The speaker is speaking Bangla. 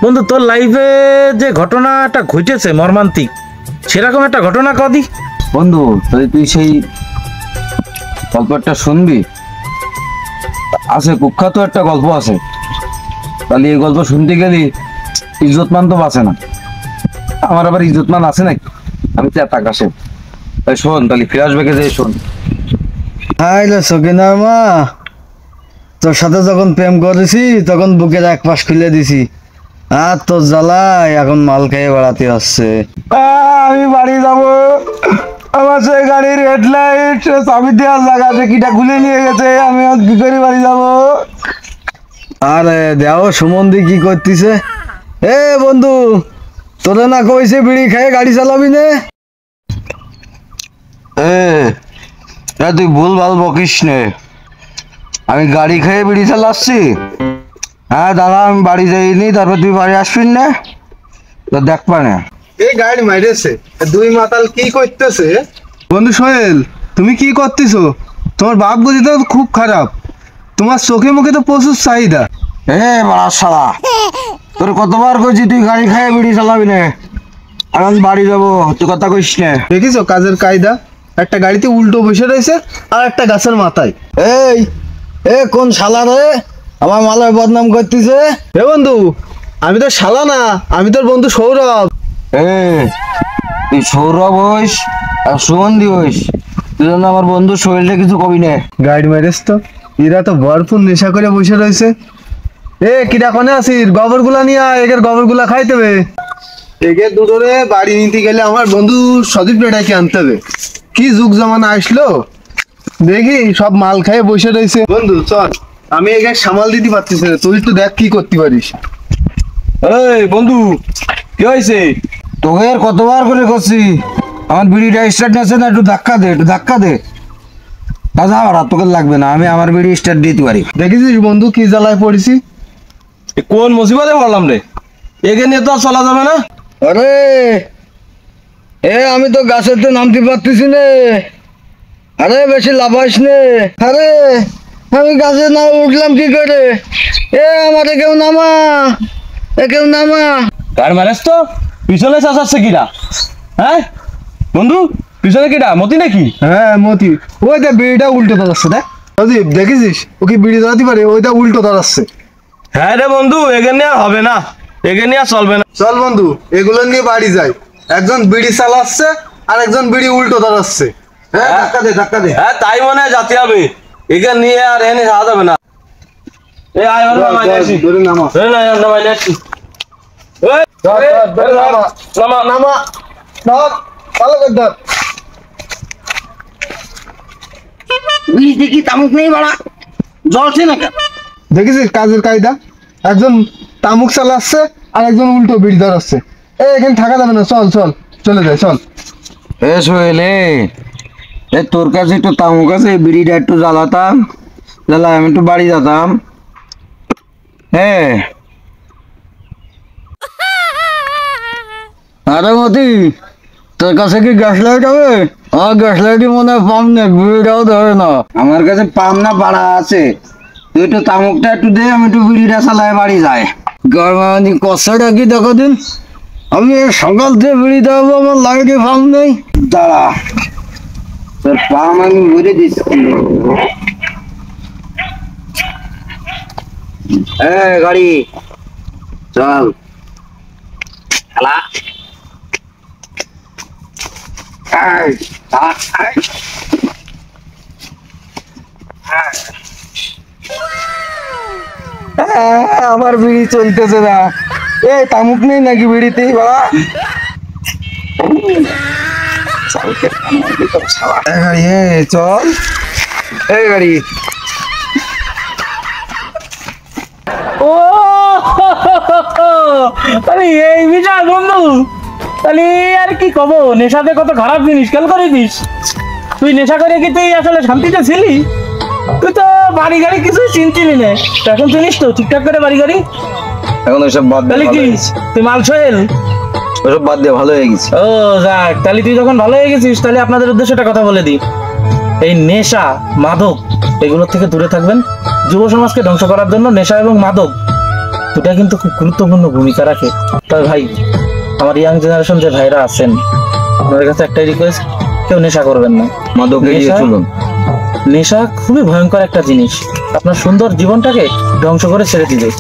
বন্ধু তোর লাইফে যে ঘটনাটা ঘটেছে মর্মান্তিক, সেরকম একটা ঘটনা কদি। বন্ধু তুই সেই গল্পটা শুনবি, আছে কুখ্যাত একটা গল্প আছে। তাহলে এই গল্প শুনতে গেলি ইজ্জতমান তো বাঁচে না। আমার আবার ইজ্জতমান আছে নাকি? আমি তো এত আকাশে। তাই শোন, তাহলে ফিরাস বেগে যাই শোন। হাইলে সকিনার মা, তোর সাথে যখন প্রেম করেছি তখন বুকের এক পাশ খুলে দিছি, আর তোর জ্বালায় এখন মাল খেয়ে বেড়াতে আসছে। আমি বাড়ি যাবো, আমার সেই গাড়ির হেডলাইট চাবি দেওয়ার জায়গা আছে, কিটা খুলে নিয়ে গেছে, আমি কি করে বাড়ি যাবো? আরে দেও সুমন্দি কি করতিছে? এ বন্ধু, তোরা না কইছে বিড়ি খেয়ে গাড়ি চালাবি না? তুই ভুল ভাল বকিস নে, আমি গাড়ি খেয়ে বিড়ি চালাচ্ছি? হ্যাঁ দাদা, আমি বাড়ি যাইনি, তারপর তুই বাড়ি আসবি না? তো দেখবা না এই গাড়ি মাইরেছে দুই মাতাল কি করতেছে। বন্ধু সোহেল, তুমি কি করতেছো? তোমার বাপ বুঝি তো খুব খারাপ, তোমার চোখে মুখে তো প্রচুর চাহিদা। বাড়া শালা, তোর কতবার কইছি তুই গাড়ি খেয়ে বিড়ি চালাবি না, আমি বাড়ি যাবো, তুই কথা কইস না। দেখিস কাজের কায়দা, একটা গাড়িতে উল্টো বসে রয়েছে আর একটা গাছের মাথায়। কোন শালা রে আমার মালের বদনাম করতেছে? হে বন্ধু, আমি তো শালা না, আমি তোর বন্ধু সৌরভ। তুই সৌরভ হইস আর সুগন্ধি হইস, তুই জন্য আমার বন্ধু শরীরটা কিছু কবি না। গাইড ম্যারেজ তো এরা তো ভরপুর নেশা করে বসে রয়েছে। কিরা কোনে আছিস? গোবর গুলা নিয়ে একের গোবর গুলা খাইতে হবে। একে দুটোরে বাড়ি নিতে গেলে আমার বন্ধু সদীপ রেডাকে আনতে হবে। কি যুগ জমানা আসলো দেখি, সব মাল খাইয়ে বসে রয়েছে। বন্ধু চল, আমি একে সামাল দিতে পারতেছি না, তুই তো দেখ কি করতে পারিস। বন্ধু কি হয়েছে? তোকে আর কতবার করে করছি, আমার বিড়িটা স্টার্ট আছে না, একটু ধাক্কা দে, একটু ধাক্কা দে। দাদা আর তোকে লাগবে না, আমি আমার বিড়ি স্টার্ট দিতে পারি। দেখেছিস বন্ধু কি জ্বালায় পড়েছি? কোন মুসিবতে পড়লাম রে, একে নিয়ে তো আর চলা যাবে না। আরে আমি তো গাছেতে নামতে পারতেছি না। আরে বেশি লাফাইস নে। আরে আমি গাছে না উঠলাম কি করে? আমারে কেউ নামা, কেউ নামা। গাড়ি মারেস তো পিছনে চাচাচ্ছে কিরা? হ্যাঁ বন্ধু, পিছনে কিরা? মতি নাকি? হ্যাঁ মতি, ওইটা বিড়িটা উল্টো দাঁড়াচ্ছে। দেখ অজিব, দেখেছিস ও কি বিড়ি দাঁড়াতে পারে? ওইটা উল্টো দাঁড়াচ্ছে। হ্যাঁ রে বন্ধু, একে নিয়ে হবে না, একে নিয়ে চলবে না। চল বন্ধু, এগুলো নিয়ে বাড়ি যাই। একজন বিড়ি চালাচ্ছে আর একজন বিড়ি উল্টো দাঁড়াচ্ছে। ধাক্কা দে, ধাক্কা দে। হ্যাঁ তাই মনে হয় জাতি হবে, একে নিয়ে আর এনে যাওয়া যাবে না। আয় নামাই আসি, নামাই আসি। দেখি তামুক নেই বাড়া, জ্বলছে না কেন? দেখেছিস কাজের কায়দা, একজন তামুক চালাচ্ছে আর একজন উল্টো বিড়ি ধরাচ্ছে। এখানে থাকা যাবে না, চল চল চলে যায়, চল। সোহেলে, তোর কাছে একটু তামুক আছে, বিড়িটা একটু জ্বালাতাম, জ্বালাই আমি একটু বাড়ি যেতাম। আরে মতি, তোর কাছে কি গ্যাস লাইট হবে? আমার গ্যাস লাইটই মনে হয় পাম না, বিড়িটাও ধরে না। আমার কাছে পাম না পাড়া আছে, তুই একটু তামুকটা একটু দে, আমি একটু বিড়িটা চালাই বাড়ি যাই। গরমানি কষ্টটা কি দেখো দিন, আমি সকাল থেকে বিড়ি দেবো, আমার লাইটে পাম নেই। দাঁড়া, তোর পাম আমি ভরে দিচ্ছি। গাড়ি চল খেলা। আমার বিড়ি চলতেছে না। তামুক নেই নাকি বিড়িতে? চল গাড়ি। ও আরে এই বিচার বন্ধু, তাহলে আর কি কব, নেশাতে কত খারাপ জিনিস খেয়াল করে দিস। তুই নেশা করে কি তুই আসলে শান্তিতে ছিলি? তুই তো বাড়ি গাড়ি কিছুই চিনছিলি না, এখন চিনিস তো ঠিকঠাক করে বাড়ি গাড়ি? এখন ওইসব বাদ, তাহলে কি তুই মাল সোহেল ওইসব বাদ দিয়ে ভালো হয়ে গেছি। ও যাক, তাহলে তুই যখন ভালো হয়ে গেছিস, তাহলে আপনাদের উদ্দেশ্যে একটা কথা বলে দিই। এই নেশা মাদক এগুলোর থেকে দূরে থাকবেন। যুব সমাজকে ধ্বংস করার জন্য নেশা এবং মাদক দুটা কিন্তু খুব গুরুত্বপূর্ণ ভূমিকা রাখে। তবে ভাই, আমার ইয়াং জেনারেশন যে ভাইরা আছেন, আপনাদের কাছে একটাই রিকোয়েস্ট, কেউ নেশা করবেন না। মাদকে গিয়ে নেশা- চলুন। নেশা খুবই ভয়ঙ্কর একটা জিনিস, আপনার সুন্দর জীবনটাকে ধ্বংস করে ছেড়ে দিবে।